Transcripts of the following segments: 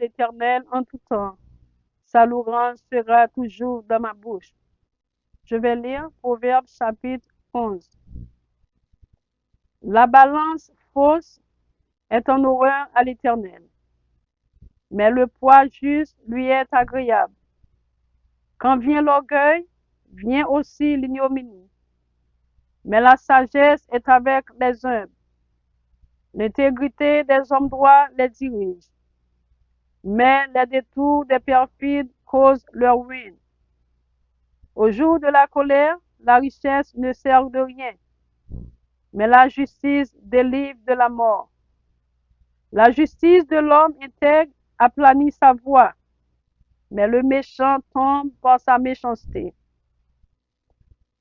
l'Éternel en tout temps. Sa louange sera toujours dans ma bouche. Je vais lire Proverbe chapitre 11. La balance fausse est en horreur à l'Éternel, mais le poids juste lui est agréable. Quand vient l'orgueil, vient aussi l'ignominie, mais la sagesse est avec les humbles. L'intégrité des hommes droits les dirige, mais les détours des perfides causent leur ruine. Au jour de la colère, la richesse ne sert de rien, mais la justice délivre de la mort. La justice de l'homme intègre aplanit sa voie, mais le méchant tombe par sa méchanceté.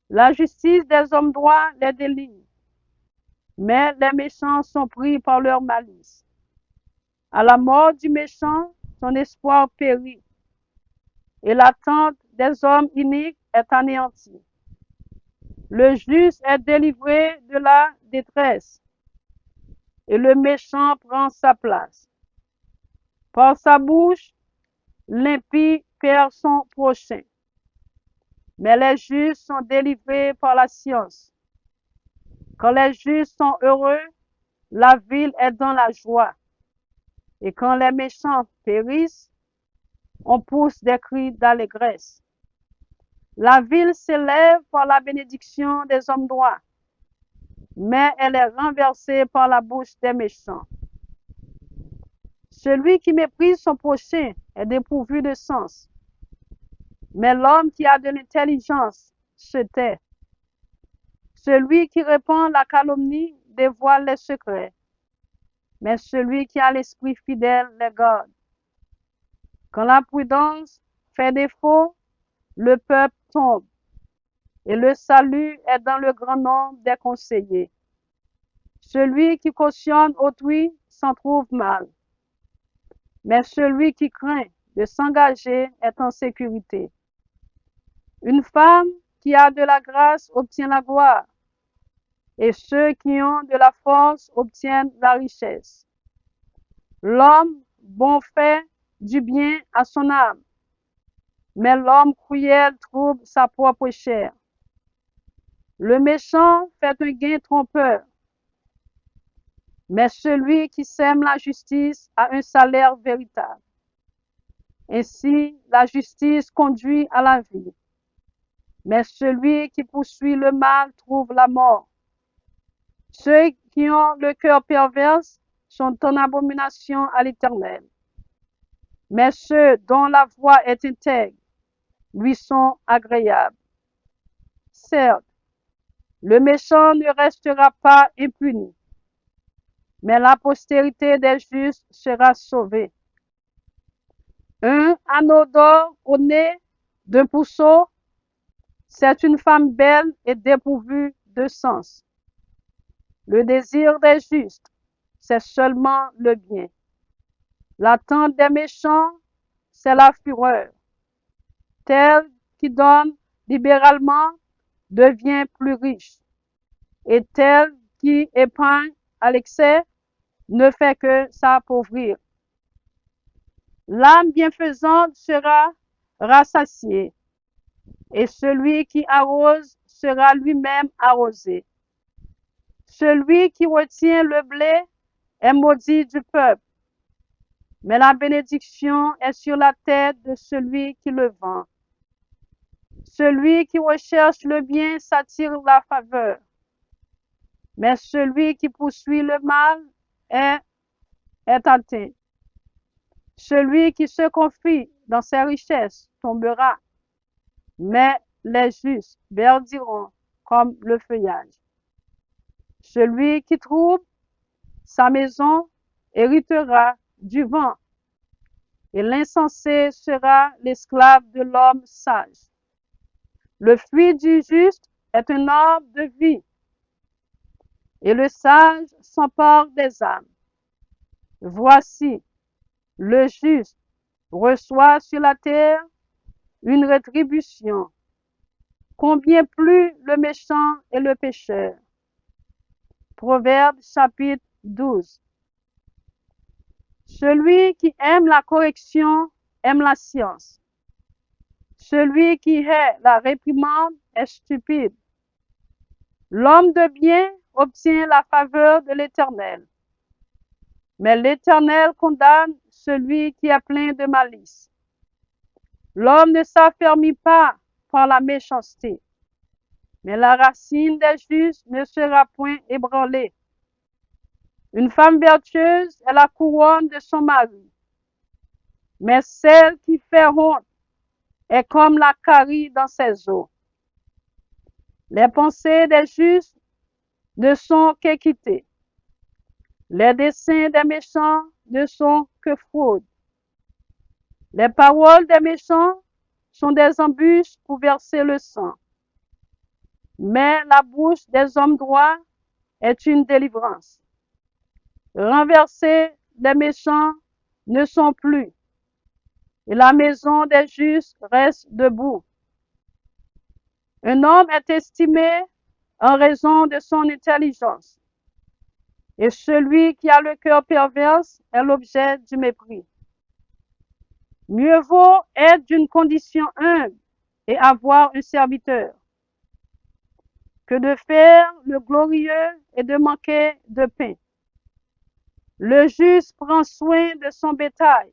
La justice des hommes droits les délivre, mais les méchants sont pris par leur malice. À la mort du méchant, son espoir périt, et l'attente des hommes iniques est anéantie. Le juste est délivré de la détresse, et le méchant prend sa place. Par sa bouche, l'impie perd son prochain, mais les justes sont délivrés par la science. Quand les justes sont heureux, la ville est dans la joie. Et quand les méchants périssent, on pousse des cris d'allégresse. La ville s'élève par la bénédiction des hommes droits, mais elle est renversée par la bouche des méchants. Celui qui méprise son prochain est dépourvu de sens, mais l'homme qui a de l'intelligence se tait. Celui qui répand la calomnie dévoile les secrets, mais celui qui a l'esprit fidèle les garde. Quand la prudence fait défaut, le peuple tombe, et le salut est dans le grand nombre des conseillers. Celui qui cautionne autrui s'en trouve mal, mais celui qui craint de s'engager est en sécurité. Une femme qui a de la grâce obtient la gloire, et ceux qui ont de la force obtiennent la richesse. L'homme bon fait du bien à son âme, mais l'homme cruel trouble sa propre chair. Le méchant fait un gain trompeur, mais celui qui sème la justice a un salaire véritable. Ainsi, la justice conduit à la vie, mais celui qui poursuit le mal trouve la mort. Ceux qui ont le cœur pervers sont en abomination à l'Éternel, mais ceux dont la voix est intègre lui sont agréables. Certes, le méchant ne restera pas impuni, mais la postérité des justes sera sauvée. Un anneau d'or au nez d'un puceau, c'est une femme belle et dépourvue de sens. Le désir des justes, c'est seulement le bien. L'attente des méchants, c'est la fureur. Tel qui donne libéralement devient plus riche, et tel qui épargne à l'excès ne fait que s'appauvrir. L'âme bienfaisante sera rassasiée, et celui qui arrose sera lui-même arrosé. Celui qui retient le blé est maudit du peuple, mais la bénédiction est sur la tête de celui qui le vend. Celui qui recherche le bien s'attire la faveur, mais celui qui poursuit le mal est atteint. Celui qui se confie dans ses richesses tombera, mais les justes verdiront comme le feuillage. Celui qui trouble sa maison héritera du vent, et l'insensé sera l'esclave de l'homme sage. Le fruit du juste est un arbre de vie, et le sage s'empare des âmes. Voici, le juste reçoit sur la terre une rétribution, combien plus le méchant et le pécheur. Proverbe chapitre 12. Celui qui aime la correction aime la science. Celui qui hait la réprimande est stupide. L'homme de bien obtient la faveur de l'Éternel, mais l'Éternel condamne celui qui est plein de malice. L'homme ne s'affermit pas par la méchanceté, mais la racine des justes ne sera point ébranlée. Une femme vertueuse est la couronne de son mari, mais celle qui fait honte est comme la carie dans ses os. Les pensées des justes ne sont qu'équité. Les desseins des méchants ne sont que fraude. Les paroles des méchants sont des embûches pour verser le sang. Mais la bouche des hommes droits est une délivrance. Renversés, les méchants ne sont plus, et la maison des justes reste debout. Un homme est estimé en raison de son intelligence, et celui qui a le cœur perverse est l'objet du mépris. Mieux vaut être d'une condition humble et avoir un serviteur que de faire le glorieux et de manquer de pain. Le juste prend soin de son bétail,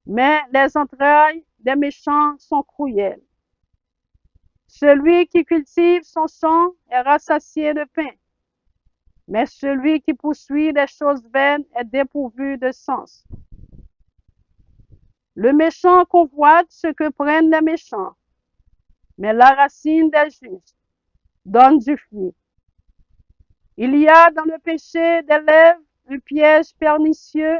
mais les entrailles des méchants sont cruelles. Celui qui cultive son sang est rassasié de pain, mais celui qui poursuit des choses vaines est dépourvu de sens. Le méchant convoite ce que prennent les méchants, mais la racine des justes donne du fruit. Il y a dans le péché des lèvres un piège pernicieux,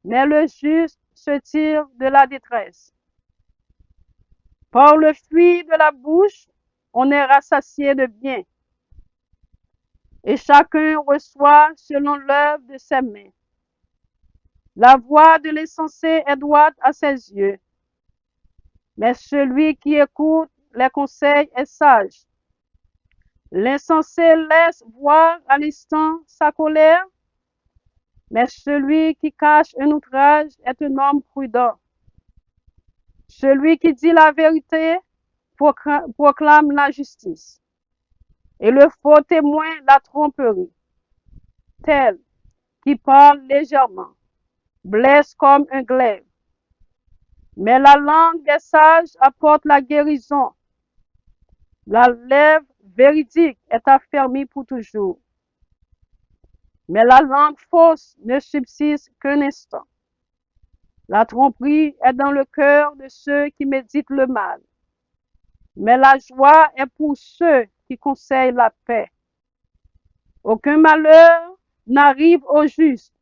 mais le juste se tire de la détresse. Par le fruit de la bouche, on est rassasié de bien, et chacun reçoit selon l'œuvre de ses mains. La voie de l'insensé est droite à ses yeux, mais celui qui écoute les conseils est sage. L'insensé laisse voir à l'instant sa colère, mais celui qui cache un outrage est un homme prudent. Celui qui dit la vérité proclame la justice, et le faux témoin la tromperie. Tel qui parle légèrement blesse comme un glaive, mais la langue des sages apporte la guérison. La lèvre véridique est affermie pour toujours, mais la langue fausse ne subsiste qu'un instant. La tromperie est dans le cœur de ceux qui méditent le mal, mais la joie est pour ceux qui conseillent la paix. Aucun malheur n'arrive aux justes,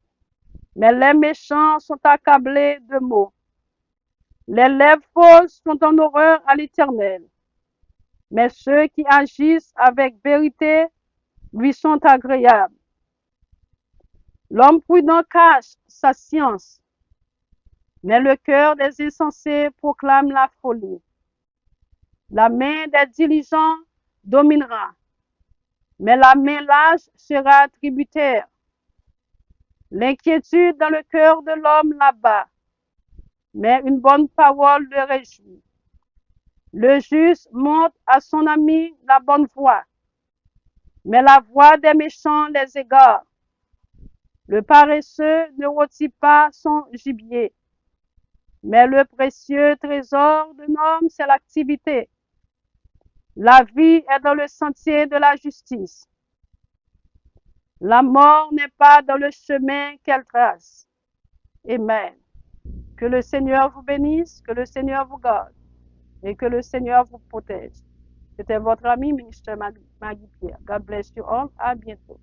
mais les méchants sont accablés de maux. Les lèvres fausses sont en horreur à l'Éternel, mais ceux qui agissent avec vérité lui sont agréables. L'homme prudent cache sa science, mais le cœur des insensés proclame la folie. La main des diligents dominera, mais la main lâche sera tributaire. L'inquiétude dans le cœur de l'homme l'abat, mais une bonne parole le réjouit. Le juste montre à son ami la bonne voie, mais la voie des méchants les égare. Le paresseux ne rôtit pas son gibier, mais le précieux trésor d'un homme, c'est l'activité. La vie est dans le sentier de la justice. La mort n'est pas dans le chemin qu'elle trace. Amen. Que le Seigneur vous bénisse, que le Seigneur vous garde et que le Seigneur vous protège. C'était votre ami, ministre Maggie Pierre. God bless you all. À bientôt.